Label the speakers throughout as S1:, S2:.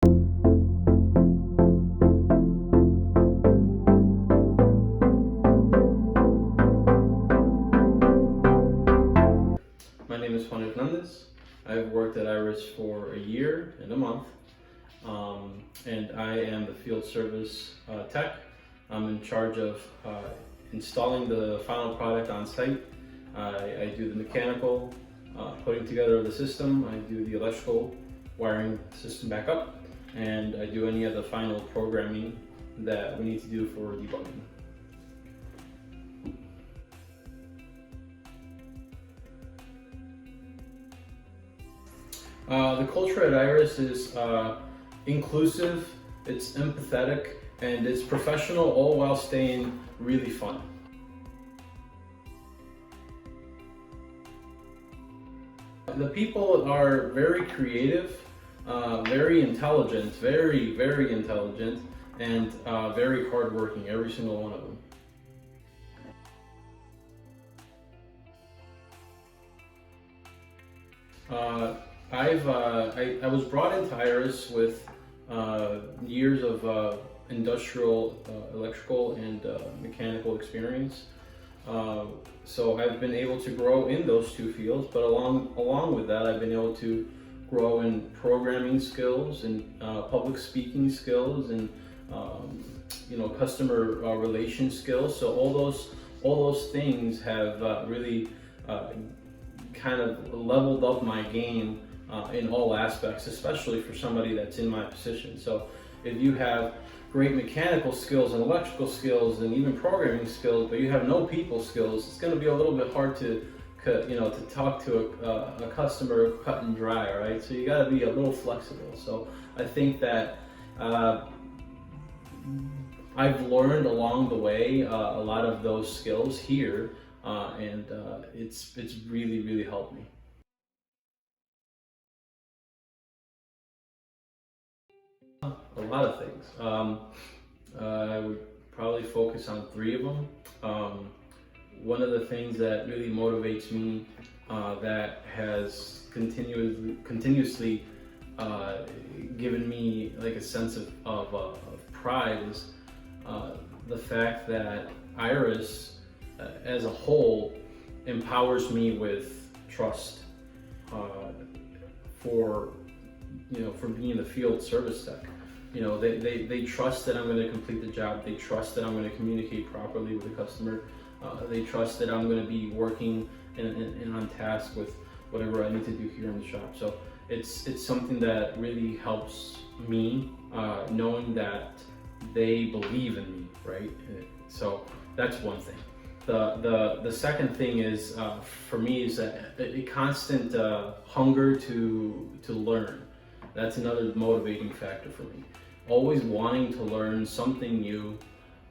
S1: My name is Juan Hernandez. I've worked at Iris for a year and a month, and I am the field service tech. I'm in charge of installing the final product on site. I do the mechanical putting together of the system. I do the electrical wiring the system back up, and I do any of the final programming that we need to do for debugging. The culture at Iris is inclusive, it's empathetic, and it's professional, all while staying really fun. The people are very creative, very intelligent, very intelligent, and very hardworking, every single one of them. I was brought into Iris with years of industrial electrical and mechanical experience. So I've been able to grow in those two fields, but along with that, I've been able to grow in programming skills and public speaking skills and customer relation skills. So all those things have really kind of leveled up my game in all aspects, especially for somebody that's in my position. So if you have great mechanical skills and electrical skills and even programming skills, but you have no people skills, it's going to be a little bit hard to talk to a customer cut and dry, right? So you got to be a little flexible. So I think that I've learned along the way a lot of those skills here, and it's really helped me. A lot of things. I would probably focus on three of them. One of the things that really motivates me, that has continuously given me like a sense of pride, is the fact that Iris as a whole empowers me with trust for being the field service tech. They trust that I'm going to complete the job. They trust that I'm going to communicate properly with the customer. They trust that I'm going to be working and on task with whatever I need to do here in the shop. So it's something that really helps me, knowing that they believe in me, right? So that's one thing. The second thing is, for me, is a constant hunger to learn. That's another motivating factor for me. Always wanting to learn something new,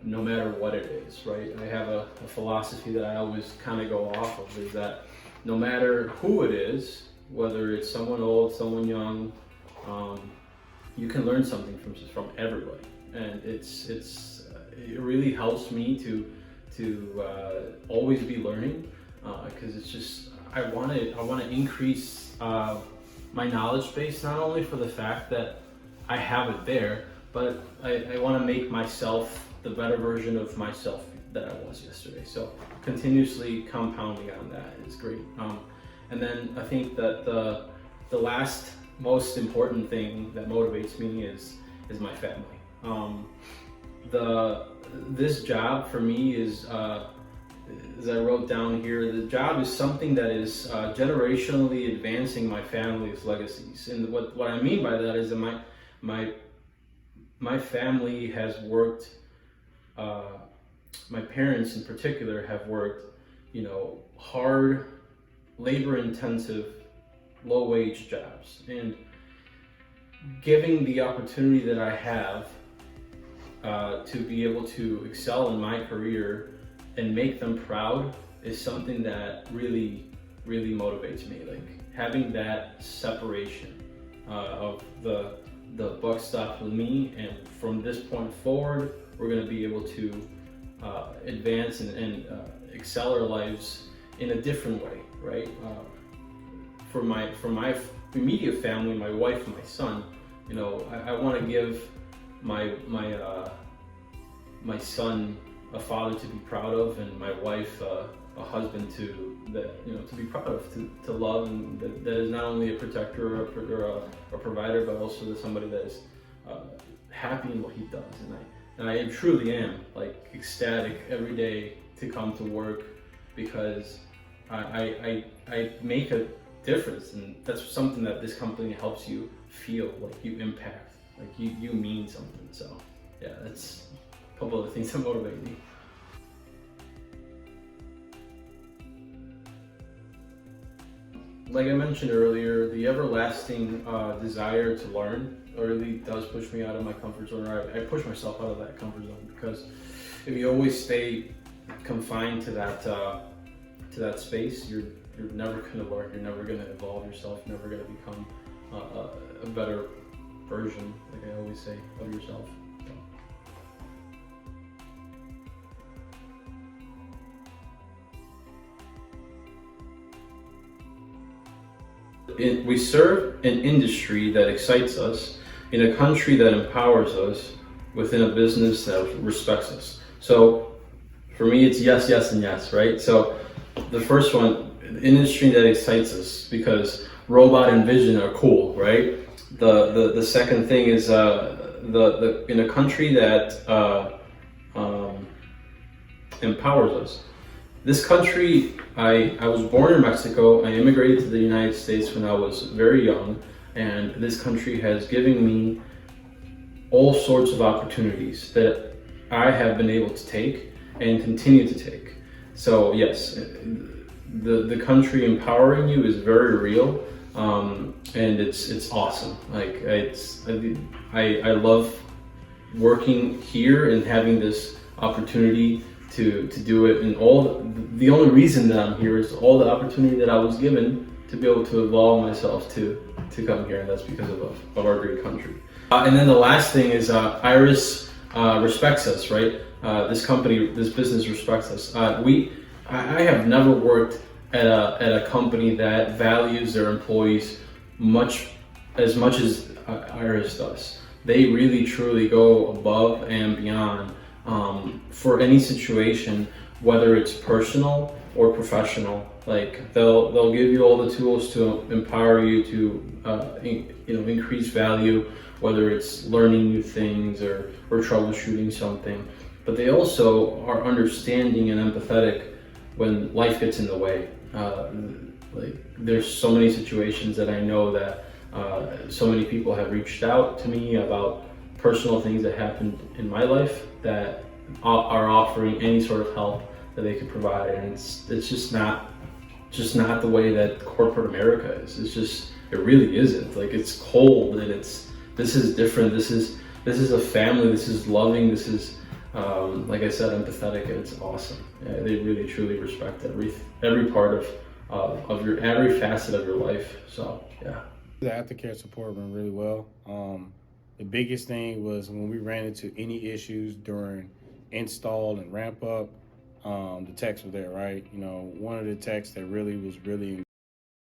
S1: no matter what it is, right? I have a philosophy that I always kind of go off of, is that no matter who it is, whether it's someone old, someone young, you can learn something from everybody. And it really helps me to always be learning, because it's just, I want to increase my knowledge base, not only for the fact that I have it there, but I want to make myself the better version of myself that I was yesterday. So continuously compounding on that is great. And then I think that the last most important thing that motivates me is my family. This job for me is, as I wrote down here, the job is something that is generationally advancing my family's legacies. And what I mean by that is that my family has worked, my parents in particular have worked, hard, labor-intensive, low-wage jobs. And giving the opportunity that I have to be able to excel in my career and make them proud is something that really motivates me. Like having that separation of the buck stops with me, and from this point forward, we're going to be able to advance and excel our lives in a different way, right? For my immediate family, my wife and my son, You know, I want to give my son a father to be proud of, and my wife a husband to be proud of, to love, and that is not only a protector or a provider, but also somebody that is happy in what he does. And I truly am like ecstatic every day to come to work, because I make a difference, and that's something that this company helps you feel like you impact, like you mean something. So yeah, that's a couple of the things that motivate me. Like I mentioned earlier, the everlasting desire to learn really does push me out of my comfort zone. I push myself out of that comfort zone, because if you always stay confined to that space, you're never going to learn. You're never going to evolve yourself. You're never going to become a better version, like I always say, of yourself. We serve an industry that excites us, in a country that empowers us, within a business that respects us. So for me, it's yes, yes, and yes, right? So the first one, an industry that excites us, because robot and vision are cool, right? The second thing is in a country that empowers us. This country, I was born in Mexico. I immigrated to the United States when I was very young, and this country has given me all sorts of opportunities that I have been able to take and continue to take. So yes, the country empowering you is very real, and it's awesome. Like I love working here and having this opportunity to do it, and the only reason that I'm here is all the opportunity that I was given to be able to evolve myself to come here, and that's because of our great country. And then the last thing is Iris respects us, right? This business respects us. I have never worked at a company that values their employees as much as Iris does. They really truly go above and beyond for any situation, whether it's personal or professional. Like they'll give you all the tools to empower you to increase value, whether it's learning new things or troubleshooting something. But they also are understanding and empathetic when life gets in the way. Like there's so many situations that I know that so many people have reached out to me about personal things that happened in my life that are offering any sort of help that they could provide, and it's just not the way that corporate America is. It really isn't. Like, it's cold, and this is different. This is a family. This is loving. This is like I said, empathetic, and it's awesome. Yeah, they really truly respect every part of your every facet of your life. So yeah.
S2: The aftercare support went really well. The biggest thing was when we ran into any issues during install and ramp up, the techs were there, right? You know, one of the techs that really was